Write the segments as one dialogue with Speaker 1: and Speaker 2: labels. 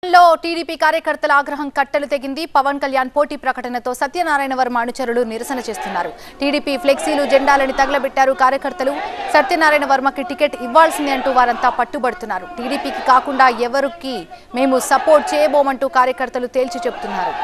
Speaker 1: లో టీడీపీ కార్యకర్తల ఆగ్రహం కట్టలు తెగింది. పవన్ కళ్యాణ్ పోటీ ప్రకటనతో సత్యనారాయణ వర్మ అనుచరులు నిరసన చేస్తున్నారు. టీడీపీ ఫ్లెక్సీలు జెండాలని తగలబెట్టారు కార్యకర్తలు. సత్యనారాయణ వర్మకి టికెట్ ఇవ్వాల్సిందే అంటూ వారంతా పట్టుబడుతున్నారు. టీడీపీకి కాకుండా ఎవరికి మేము సపోర్ట్ చేయబోమంటూ కార్యకర్తలు తేల్చి చెబుతున్నారు.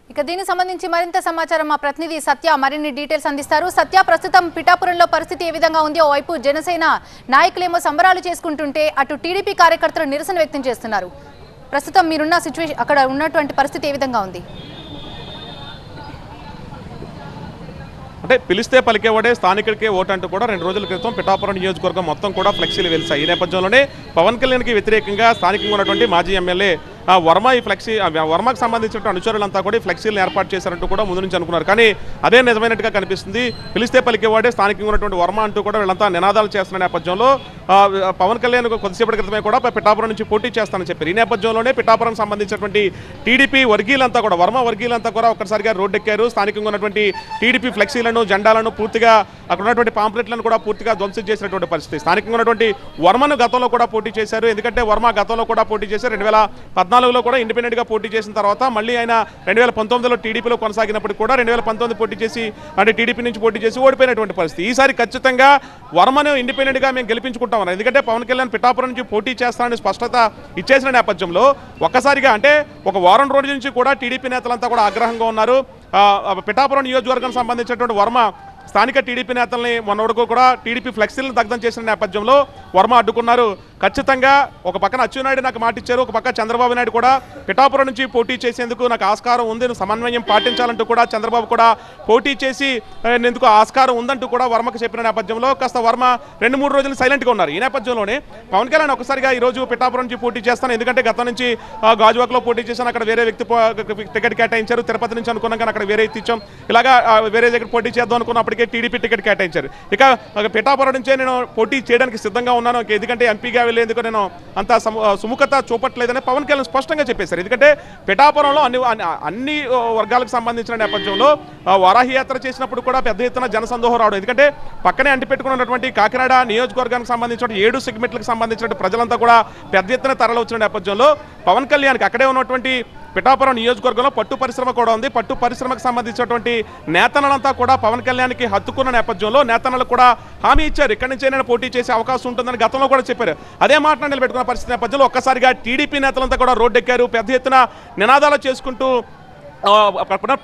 Speaker 1: ఇక దీనికి సంబంధించి మరింత సమాచారం మా ప్రతినిధి సత్య మరిన్ని డీటెయిల్స్ అందిస్తారు. సత్య, ప్రస్తుతం పిఠాపురంలో పరిస్థితి ఏ విధంగా ఉంది? ఓవైపు జనసేన నాయకులేమో సంబరాలు చేసుకుంటుంటే అటు టీడీపీ కార్యకర్తలు నిరసన వ్యక్తం చేస్తున్నారు. ప్రస్తుతం మీరున్న సిచ్యువేషన్, అక్కడ ఉన్నటువంటి పరిస్థితి ఏ విధంగా ఉంది?
Speaker 2: అంటే పిలిస్తే పలికేవాడే స్థానికుడికే ఓటు అంటూ కూడా 2 రోజుల క్రితం పిఠాపురం నియోజకవర్గం మొత్తం కూడా ఫ్లెక్సీలు వెలిసాయి. ఈ నేపథ్యంలోనే పవన్ కళ్యాణ్కి వ్యతిరేకంగా స్థానికంగా ఉన్నటువంటి మాజీ ఎమ్మెల్యే వర్మ ఈ వర్మకు సంబంధించిన అనుచరులంతా కూడా ఫ్లెక్సీలను ఏర్పాటు చేశారంటూ కూడా ముందు నుంచి అనుకున్నారు. కానీ అదే నిజమైనట్టుగా కనిపిస్తుంది. పిలిస్తే పలికేవాడే స్థానికంగా ఉన్నటువంటి వర్మ అంటూ కూడా వీళ్ళంతా నినాదాలు చేస్తున్న నేపథ్యంలో పవన్ కళ్యాణ్ కొద్దిసేపటి క్రితమే కూడా పిఠాపురం నుంచి పోటీ చేస్తానని చెప్పారు. ఈ నేపథ్యంలోనే పిఠాపురం సంబంధించినటువంటి టీడీపీ వర్గీయులంతా కూడా వర్మ వర్గీయులంతా కూడా ఒక్కసారిగా రోడ్డెక్కారు. స్థానికంగా ఉన్నటువంటి టీడీపీ ఫ్లెక్సీలను జెండాలను పూర్తిగా అక్కడ ఉన్నటువంటి పాంప్లెట్లను కూడా పూర్తిగా ధ్వంసం చేసినటువంటి పరిస్థితి. స్థానికంగా ఉన్నటువంటి వర్మను గతంలో కూడా పోటీ చేశారు. ఎందుకంటే వర్మ గతంలో కూడా పోటీ చేశారు. 2014లో కూడా ఇండిపెండెంట్గా పోటీ చేసిన తర్వాత మళ్ళీ ఆయన 2019లో టీడీపీలో కొనసాగినప్పుడు కూడా 2019 పోటీ చేసి అంటే టీడీపీ నుంచి పోటీ చేసి ఓడిపోయినటువంటి పరిస్థితి. ఈసారి ఖచ్చితంగా వర్మను ఇండిపెండెంట్గా మేము గెలిపించుకుంటామన్నారు. ఎందుకంటే పవన్ కళ్యాణ్ పిఠాపురం నుంచి పోటీ చేస్తానని స్పష్టత ఇచ్చేసిన నేపథ్యంలో ఒక్కసారిగా అంటే ఒక వారం రోజుల నుంచి కూడా టీడీపీ నేతలంతా కూడా ఆగ్రహంగా ఉన్నారు. పిఠాపురం నియోజకవర్గానికి సంబంధించినటువంటి వర్మ స్థానిక టీడీపీ నేతల్ని మొన్న వరకు కూడా టీడీపీ ఫ్లెక్సీలను దగ్ధం చేసిన నేపథ్యంలో వర్మ అడ్డుకున్నారు. ఖచ్చితంగా ఒక పక్కన అచ్చెన్నాయుడు నాకు మాట ఇచ్చారు, ఒక పక్క చంద్రబాబు నాయుడు కూడా పిఠాపురం నుంచి పోటీ చేసేందుకు నాకు ఆస్కారం ఉంది, సమన్వయం పాటించాలంటూ కూడా చంద్రబాబు కూడా పోటీ చేసి ఎందుకు ఆస్కారం ఉందంటూ కూడా వర్మకు చెప్పిన నేపథ్యంలో కాస్త వర్మ 2-3 రోజులు సైలెంట్గా ఉన్నారు. ఈ నేపథ్యంలోనే పవన్ కళ్యాణ్ ఒకసారిగా ఈరోజు పిఠాపురం నుంచి పోటీ చేస్తాను, ఎందుకంటే గతం నుంచి గాజువాకలో పోటీ చేశాను, అక్కడ వేరే వ్యక్తి టికెట్ కేటాయించారు, తిరుపతి నుంచి అనుకున్నాం కానీ అక్కడ వేరే ఇచ్చాం, ఇలాగా వేరే దగ్గర పోటీ చేద్దాం అనుకున్నప్పటికీ టీడీపీ టికెట్ కేటాయించారు. ఇక పిఠాపురం నుంచే నేను పోటీ చేయడానికి సిద్ధంగా ఉన్నాను, ఎందుకంటే ఎంపీగా వెళ్ళేందుకు నేను అంత సుముఖత చూపట్లేదని పవన్ కళ్యాణ్ స్పష్టంగా చెప్పేశారు. ఎందుకంటే పిఠాపురంలో అన్ని వర్గాలకు సంబంధించిన నేపథ్యంలో వారాహి యాత్ర చేసినప్పుడు కూడా పెద్ద ఎత్తున జనసందోహం రావడం, ఎందుకంటే పక్కనే అంటిపెట్టుకున్నటువంటి కాకినాడ నియోజకవర్గానికి సంబంధించిన 7 సెగ్మెంట్లకు సంబంధించిన ప్రజలంతా కూడా పెద్ద ఎత్తున తరలి వచ్చిన నేపథ్యంలో పవన్ కళ్యాణ్కి అక్కడే ఉన్నటువంటి పిఠాపురం నియోజకవర్గంలో పట్టు పరిశ్రమ కూడా ఉంది. పట్టు పరిశ్రమకు సంబంధించినటువంటి నేతలంతా కూడా పవన్ కళ్యాణ్కి హత్తుకున్న నేపథ్యంలో నేతలు కూడా హామీ ఇచ్చారు, ఇక్కడి నుంచే నేను పోటీ చేసే అవకాశం ఉంటుందని గతంలో కూడా చెప్పారు. అదే మాట నిలబెట్టుకున్న పరిస్థితి నేపథ్యంలో ఒక్కసారిగా టీడీపీ నేతలంతా కూడా రోడ్డెక్కారు, పెద్ద ఎత్తున నినాదాలు చేసుకుంటూ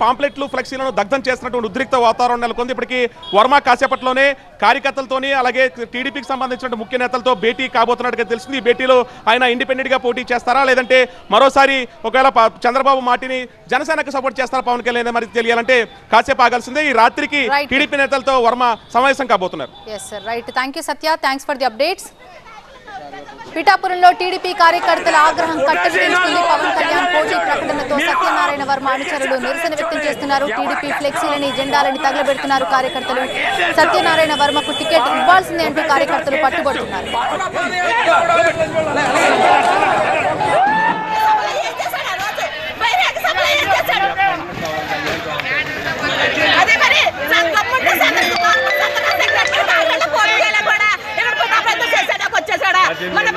Speaker 2: పాంప్లెట్లు ఫ్లెక్సీలను దగ్ధం చేసినటువంటి ఉద్రిక్త వాతావరణం నెలకొంది. ఇప్పటికీ వర్మ కాసేపట్లోనే కార్యకర్తలతోని అలాగే టీడీపీకి సంబంధించిన ముఖ్య నేతలతో భేటీ కాబోతున్నట్టుగా తెలిసింది. ఈ భేటీలో ఆయన ఇండిపెండెంట్గా పోటీ చేస్తారా లేదంటే మరోసారి ఒకవేళ చంద్రబాబు మాటిని జనసేనకు సపోర్ట్ చేస్తారా పవన్ కళ్యాణ్ మరి తెలియాలంటే కాసేపు ఆగాల్సిందే. ఈ రాత్రికి టీడీపీ నేతలతో వర్మ సమావేశం కాబోతున్నారు.
Speaker 1: సత్య, థ్యాంక్స్ ఫర్ ది అప్డేట్స్. పిఠాపురంలో టీడీపీ కార్యకర్తల ఆగ్రహం కట్టడి పెంచుకుంది. పవన్ కళ్యాణ్ పోటీ ప్రకటనతో సత్యనారాయణ వర్మ అనుచరులు నిరసన వ్యక్తం చేస్తున్నారు. టీడీపీ ఫ్లెక్సీలని జెండాలని తగలబెడుతున్నారు కార్యకర్తలు. సత్యనారాయణ వర్మకు టికెట్ ఇవ్వాల్సిందే అంటూ కార్యకర్తలు పట్టుబడుతున్నారు.
Speaker 3: మన